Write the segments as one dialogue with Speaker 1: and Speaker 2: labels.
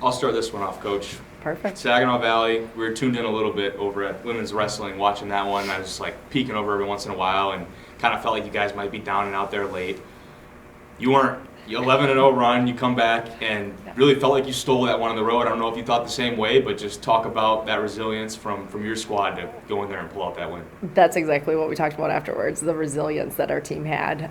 Speaker 1: I'll start this one off, Coach.
Speaker 2: Perfect.
Speaker 1: Saginaw Valley, we were tuned in a little bit over at Women's Wrestling watching that one. I was just like peeking over every once in a while and kind of felt like you guys might be down and out there late. You weren't. You 11-0 run, you come back and really felt like you stole that one on the road. I don't know if you thought the same way, but just talk about that resilience from your squad to go in there and pull out that win.
Speaker 2: That's exactly what we talked about afterwards, the resilience that our team had.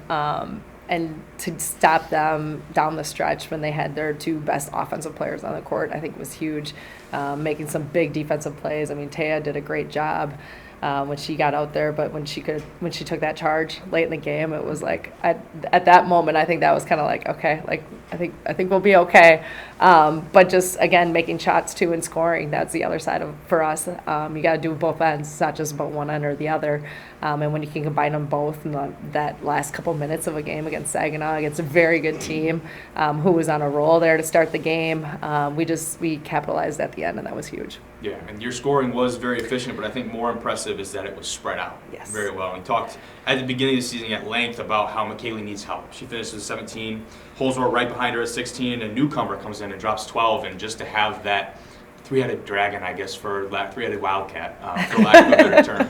Speaker 2: And to stop them down the stretch when they had their two best offensive players on the court, I think was huge. Making some big defensive plays. I mean, Taya did a great job when she got out there, but when she took that charge late in the game, it was like at that moment, I think that was kind of like, okay, like I think we'll be okay. But just again, making shots too and scoring, that's the other side of for us. You got to do both ends. It's not just about one end or the other. And when you can combine them both in that last couple minutes of a game against Saginaw, against a very good team who was on a roll there to start the game, we capitalized at the end, and that was huge.
Speaker 1: Yeah, and your scoring was very efficient, but I think more impressive is that it was spread out very well. And talked at the beginning of the season at length about how McKaylee needs help. She finished with 17, Holsworth right behind her at 16, and a newcomer comes in and drops 12, and just to have that three-headed dragon, I guess, three-headed wildcat, for lack of a better term.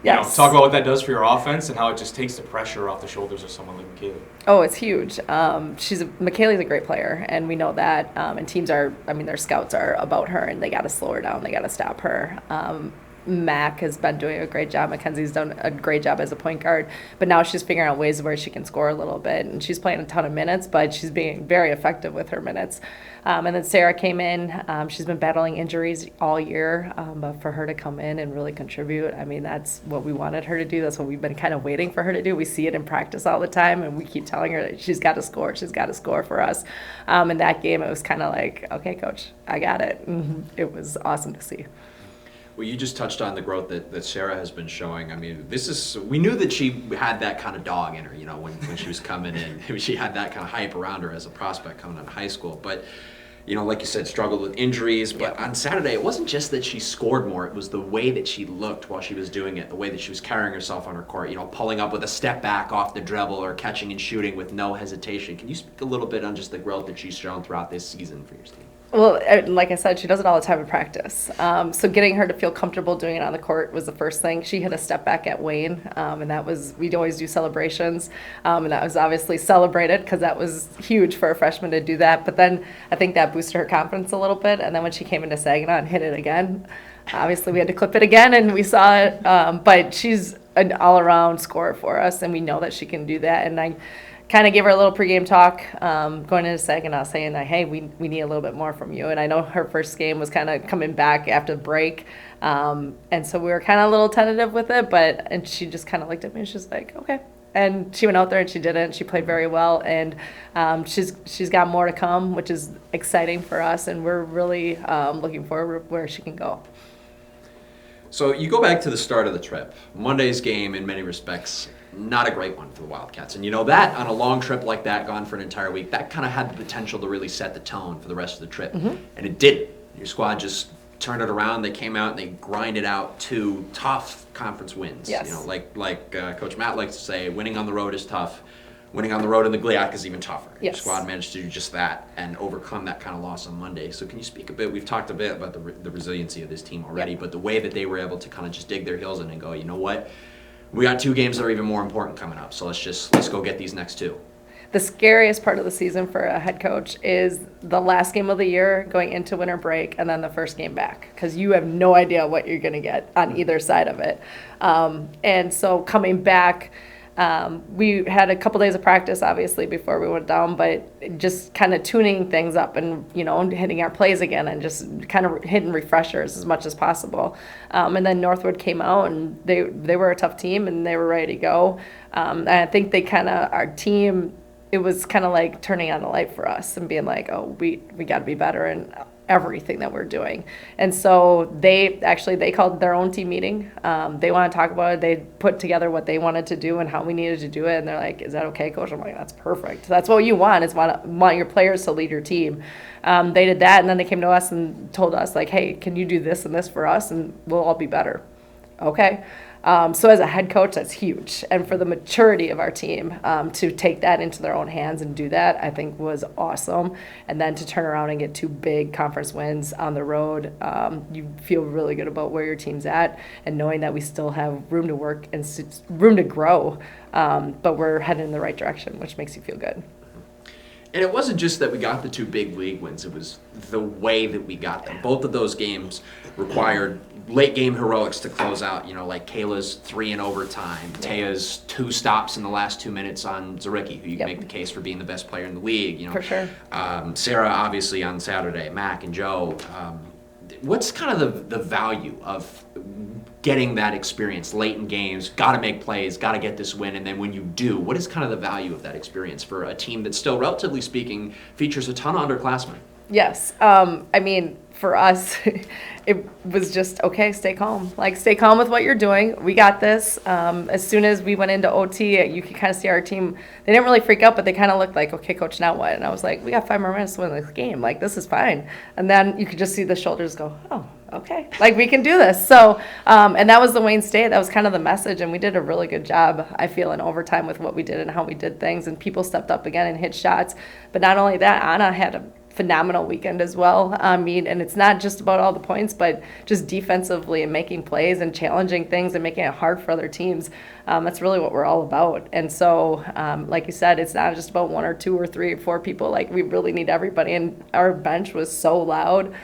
Speaker 2: Yes.
Speaker 1: Talk about what that does for your offense and how it just takes the pressure off the shoulders of someone like McKaylee.
Speaker 2: Oh, it's huge. McKaylee's a great player, and we know that. And teams their scouts are about her, and they got to slow her down. They got to stop her. Mac has been doing a great job. Mackenzie's done a great job as a point guard, but now she's figuring out ways where she can score a little bit, and she's playing a ton of minutes, but she's being very effective with her minutes. And then Sarah came in. She's been battling injuries all year, but for her to come in and really contribute, I mean, that's what we wanted her to do. That's what we've been kind of waiting for her to do. We see it in practice all the time, and we keep telling her that she's got to score. She's got to score for us. In that game, it was kind of like, okay, Coach, I got it. It was awesome to see.
Speaker 3: Well, you just touched on the growth that Sarah has been showing. I mean, we knew that she had that kind of dog in her, when she was coming in. She had that kind of hype around her as a prospect coming out of high school. But, like you said, struggled with injuries. But on Saturday, it wasn't just that she scored more. It was the way that she looked while she was doing it, the way that she was carrying herself on her court, pulling up with a step back off the dribble or catching and shooting with no hesitation. Can you speak a little bit on just the growth that she's shown throughout this season for your team?
Speaker 2: Well, like I said, she does it all the time in practice. So getting her to feel comfortable doing it on the court was the first thing. She hit a step back at Wayne, and that was, we'd always do celebrations, and that was obviously celebrated because that was huge for a freshman to do that. But then I think that boosted her confidence a little bit, and then when she came into Saginaw and hit it again, obviously we had to clip it again, and we saw it. But she's an all-around scorer for us, and we know that she can do that. And I kind of gave her a little pregame talk going into Saginaw, saying that, hey, we need a little bit more from you. And I know her first game was kind of coming back after the break, and so we were kind of a little tentative with it, and she just kind of looked at me and she's like, okay. And she went out there and she did it, and she played very well, and she's got more to come, which is exciting for us, and we're really looking forward where she can go.
Speaker 3: So you go back to the start of the trip. Monday's game, in many respects, not a great one for the Wildcats. And that on a long trip like that, gone for an entire week, that kind of had the potential to really set the tone for the rest of the trip. Mm-hmm. And it did. Your squad just turned it around. They came out and they grinded out 2 tough conference wins.
Speaker 2: Yes.
Speaker 3: Like Coach Matt likes to say, winning on the road is tough. Winning on the road in the GLIAC is even tougher.
Speaker 2: Yes.
Speaker 3: Your squad managed to do just that and overcome that kind of loss on Monday. So can you speak a bit? We've talked a bit about the resiliency of this team already, but the way that they were able to kind of just dig their heels in and go, you know what? We got 2 games that are even more important coming up, so let's go get these next 2.
Speaker 2: The scariest part of the season for a head coach is the last game of the year going into winter break and then the first game back, because you have no idea what you're going to get on either side of it. And so coming back, we had a couple days of practice, obviously, before we went down, but just kind of tuning things up and, hitting our plays again and just kind of hitting refreshers as much as possible. And then Northwood came out, and they were a tough team, and they were ready to go. And I think our team, it was kind of like turning on the light for us and being like, oh, we got to be better in everything that we're doing. And so they called their own team meeting. They want to talk about it. They put together what they wanted to do and how we needed to do it. And they're like, is that okay, Coach? I'm like, that's perfect. That's what you want, is want your players to lead your team. They did that, and then they came to us and told us, like, hey, can you do this and this for us, and we'll all be better. Okay. So as a head coach, that's huge. And for the maturity of our team to take that into their own hands and do that, I think was awesome. And then to turn around and get 2 big conference wins on the road, you feel really good about where your team's at and knowing that we still have room to work and room to grow, but we're heading in the right direction, which makes you feel good.
Speaker 3: And it wasn't just that we got the 2 big league wins, it was the way that we got them. Both of those games required late game heroics to close out, like Kayla's 3 in overtime, Taya's 2 stops in the last 2 minutes on Zaricki, who you can make the case for being the best player in the league.
Speaker 2: For sure.
Speaker 3: Sarah, obviously, on Saturday, Mac and Joe. What's kind of the value of getting that experience late in games, got to make plays, got to get this win, and then when you do, what is kind of the value of that experience for a team that still, relatively speaking, features a ton of underclassmen?
Speaker 2: Yes. I mean, for us, it was just, okay, stay calm. Like, stay calm with what you're doing. We got this. As soon as we went into OT, you could kind of see our team. They didn't really freak out, but they kind of looked like, okay, coach, now what? And I was like, we got 5 more minutes to win this game. Like, this is fine. And then you could just see the shoulders go, oh, okay. Like, we can do this. So, and that was the Wayne State. That was kind of the message. And we did a really good job, I feel, in overtime with what we did and how we did things. And people stepped up again and hit shots. But not only that, Anna had a phenomenal weekend as well. I mean, and it's not just about all the points, but just defensively and making plays and challenging things and making it hard for other teams. That's really what we're all about. And so, like you said, it's not just about 1 or 2 or 3 or 4 people. Like, we really need everybody. And our bench was so loud,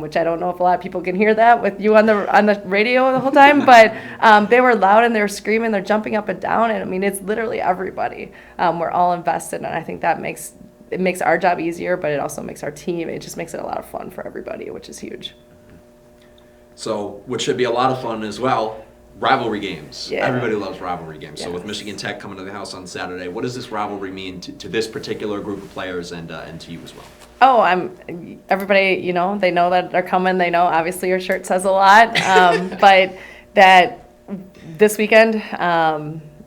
Speaker 2: which I don't know if a lot of people can hear that with you on the radio the whole time, but they were loud and they were screaming, they're jumping up and down. And I mean, it's literally everybody. We're all invested, and I think that makes our job easier, but it also makes our team, it just makes it a lot of fun for everybody, which is huge.
Speaker 3: So, what should be a lot of fun as well, rivalry games.
Speaker 2: Yeah.
Speaker 3: Everybody loves rivalry games. So
Speaker 2: Yes.
Speaker 3: with Michigan Tech coming to the house on Saturday, what does this rivalry mean to this particular group of players and to you as well?
Speaker 2: Oh, everybody, they know that they're coming. They know, obviously, your shirt says a lot, but that this weekend,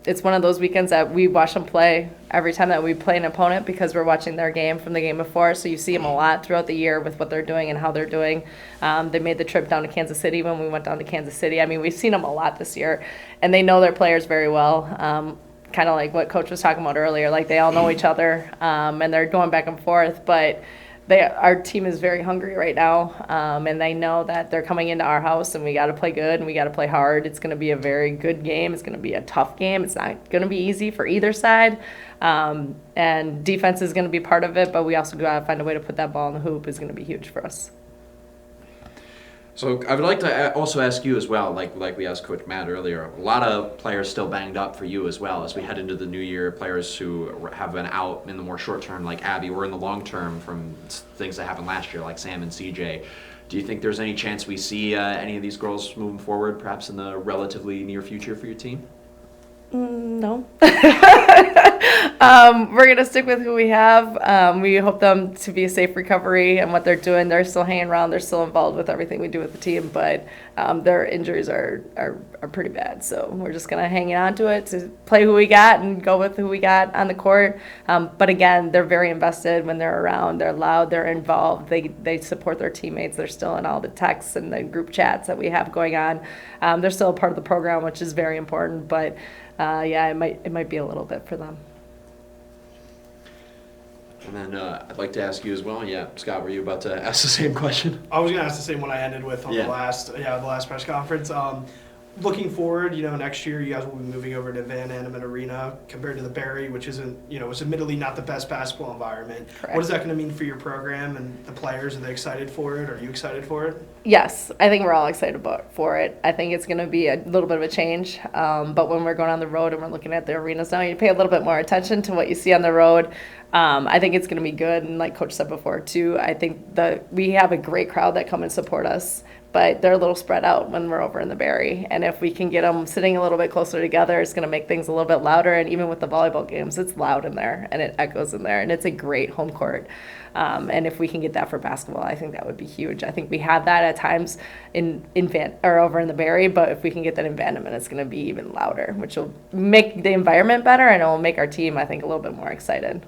Speaker 2: it's one of those weekends that we watch them play every time that we play an opponent because we're watching their game from the game before. So you see them a lot throughout the year with what they're doing and how they're doing. They made the trip down to Kansas City when we went down to Kansas City. I mean, we've seen them a lot this year, and they know their players very well. Kind of like what Coach was talking about earlier. Like, they all know each other, and they're going back and forth. But our team is very hungry right now, and they know that they're coming into our house, and we got to play good and we got to play hard. It's going to be a very good game. It's going to be a tough game. It's not going to be easy for either side, and defense is going to be part of it. But we also got to find a way to put that ball in the hoop. Is going to be huge for us.
Speaker 3: So I would like to also ask you as well, like we asked Coach Matt earlier, a lot of players still banged up for you as well as we head into the new year, players who have been out in the more short term like Abby or in the long term from things that happened last year like Sam and CJ. Do you think there's any chance we see any of these girls moving forward perhaps in the relatively near future for your team?
Speaker 2: No. We're going to stick with who we have. We hope them to be a safe recovery and what they're doing. They're still hanging around. They're still involved with everything we do with the team, but their injuries are pretty bad. So we're just going to hang on to it, to play who we got and go with who we got on the court. But again, they're very invested when they're around. They're loud. They're involved. They support their teammates. They're still in all the texts and the group chats that we have going on. They're still a part of the program, which is very important, but yeah, it might be a little bit for them.
Speaker 3: And then I'd like to ask you as well. Yeah, Scott, were you about to ask the same question?
Speaker 4: I was going to ask the same one I ended with on the last press conference. Looking forward, next year you guys will be moving over to Van Animet Arena compared to the Barry, which isn't, it's admittedly not the best basketball environment.
Speaker 2: Correct.
Speaker 4: What is that going to mean for your program and the players? Are they excited for it? Are you excited for it?
Speaker 2: Yes, I think we're all excited for it. I think it's going to be a little bit of a change, but when we're going on the road and we're looking at the arenas now, you pay a little bit more attention to what you see on the road. I think it's going to be good, and like Coach said before too, I think we have a great crowd that come and support us, but they're a little spread out when we're over in the Barry, and if we can get them sitting a little bit closer together, it's going to make things a little bit louder. And even with the volleyball games, it's loud in there and it echoes in there, and it's a great home court. And if we can get that for basketball, I think that would be huge. I think we have that at times over in the Barry, but if we can get that in Vandeman, it's going to be even louder, which will make the environment better, and it will make our team, I think, a little bit more excited.